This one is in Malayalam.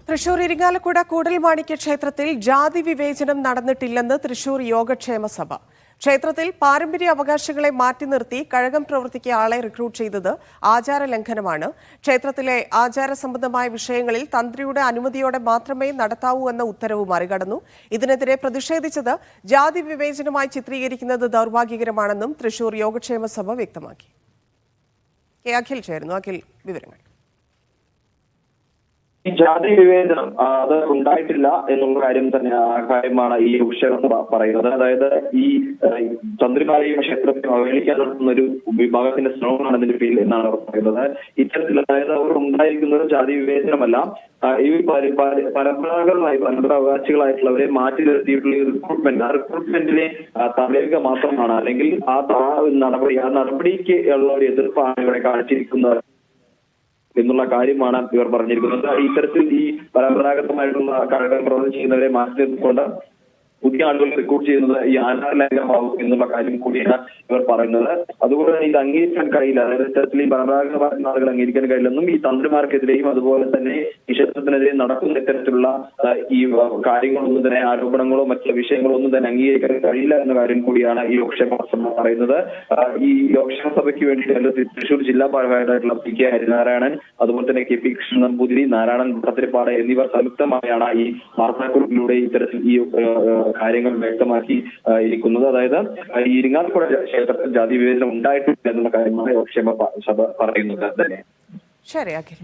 തൃശൂർ ഇരിങ്ങാലക്കുട കൂടൽമാണിക്യ ക്ഷേത്രത്തിൽ ജാതി വിവേചനം നടന്നിട്ടില്ലെന്ന് തൃശൂർ യോഗക്ഷേമ സഭ. ക്ഷേത്രത്തിൽ പാരമ്പര്യ അവകാശികളെ മാറ്റി നിർത്തി കഴകം പ്രവർത്തിക്കിയ ആളെ റിക്രൂട്ട് ചെയ്തത് ആചാര ലംഘനമാണ്. ക്ഷേത്രത്തിലെ ആചാര സംബന്ധമായ വിഷയങ്ങളിൽ തന്ത്രിയുടെ അനുമതിയോടെ മാത്രമേ നടത്താവൂ എന്ന ഉത്തരവ് മറികടന്നു. ഇതിനെതിരെ പ്രതിഷേധിച്ചത് ജാതി വിവേചനമായി ചിത്രീകരിക്കുന്നത് ദൗർഭാഗ്യകരമാണെന്നും തൃശൂർ യോഗക്ഷേമ സഭ വ്യക്തമാക്കി. അഖിൽ ചേരുന്നു. അഖിൽ, വിവരങ്ങൾ. ഈ ജാതി വിവേചനം അത് ഉണ്ടായിട്ടില്ല എന്നുള്ള കാര്യമാണ് ഈ വിഷയം പറയുന്നത്. അതായത് ഈ തന്ത്രിമാരെയും ക്ഷേത്രത്തെ അവഹേളിക്കാൻ നടത്തുന്ന ഒരു വിഭാഗത്തിന്റെ ശ്രമമാണ് ഇതിന്റെ പേരിൽ എന്നാണ് അവർ പറയുന്നത്. ഇത്തരത്തിൽ അതായത് അവർ ഉണ്ടായിരിക്കുന്നത് ജാതി വിവേചനമല്ല, ഈ പരമ്പരാഗതമായി പരമ്പരാവകാശികളായിട്ടുള്ളവരെ മാറ്റി നിർത്തിയിട്ടുള്ള റിക്രൂട്ട്മെന്റ്, ആ റിക്രൂട്ട്മെന്റിനെ തടയുക മാത്രമാണ്. അല്ലെങ്കിൽ ആ നടപടിക്ക് ഉള്ള ഒരു എതിർപ്പാണ് ഇവിടെ കാണിച്ചിരിക്കുന്നത് എന്നുള്ള കാര്യമാണ് ഇവർ പറഞ്ഞിരിക്കുന്നത്. ഇത്തരത്തിൽ ഈ പരമ്പരാഗതമായിട്ടുള്ള കഴകം പ്രവർത്തനം ചെയ്യുന്നവരെ മാറ്റി നിർത്തിക്കൊണ്ട് പുതിയ ആളുകൾ റിക്രൂട്ട് ചെയ്യുന്നത് ഈ ആചാരലംഘനമാകും എന്നുള്ള കാര്യം കൂടിയാണ് ഇവർ പറയുന്നത്. അതുപോലെ തന്നെ ഇത് അംഗീകരിക്കാൻ കഴിയില്ല. അതായത് ഇത്തരത്തിൽ ഈ പരമ്പരാഗതമായിട്ടുള്ള ആളുകൾ അംഗീകരിക്കാൻ കഴിയില്ലെന്നും ഈ തന്ത്രിമാർക്കെതിരെയും അതുപോലെ തന്നെ ഈ ക്ഷേത്രത്തിനെതിരെയും നടക്കുന്ന ഇത്തരത്തിലുള്ള ഈ കാര്യങ്ങളൊന്നും തന്നെ, ആരോപണങ്ങളോ മറ്റുള്ള വിഷയങ്ങളോ ഒന്നും തന്നെ അംഗീകരിക്കാൻ കഴിയില്ല എന്ന കാര്യം കൂടിയാണ് ഈ യോഗക്ഷേമ സഭ പറയുന്നത്. ഈ യോഗക്ഷേമ സഭയ്ക്ക് വേണ്ടിയിട്ട് തൃശൂർ ജില്ലാ ഭാരവാഹികളായിട്ടുള്ള പി കെ ഹരിനാരായണൻ, അതുപോലെ തന്നെ കെ പി കൃഷ്ണൻ നമ്പൂതിരി, നാരായണൻ ഭട്ടത്തിരിപ്പാട് എന്നിവർ സംയുക്തമായാണ് ഈ വാർത്താക്കുറിപ്പിലൂടെ ഇത്തരത്തിൽ ഈ കാര്യങ്ങൾ വ്യക്തമാക്കി ഇരിക്കുന്നത്. അതായത് ഈ ഇരിങ്ങാലക്കുട ക്ഷേത്രത്തിൽ ജാതി വിവേചനം ഉണ്ടായിട്ടില്ല എന്നുള്ള കാര്യമാണ് യോഗക്ഷേമ സഭ പറയുന്നത് തന്നെ. ശരി അഖിൽ.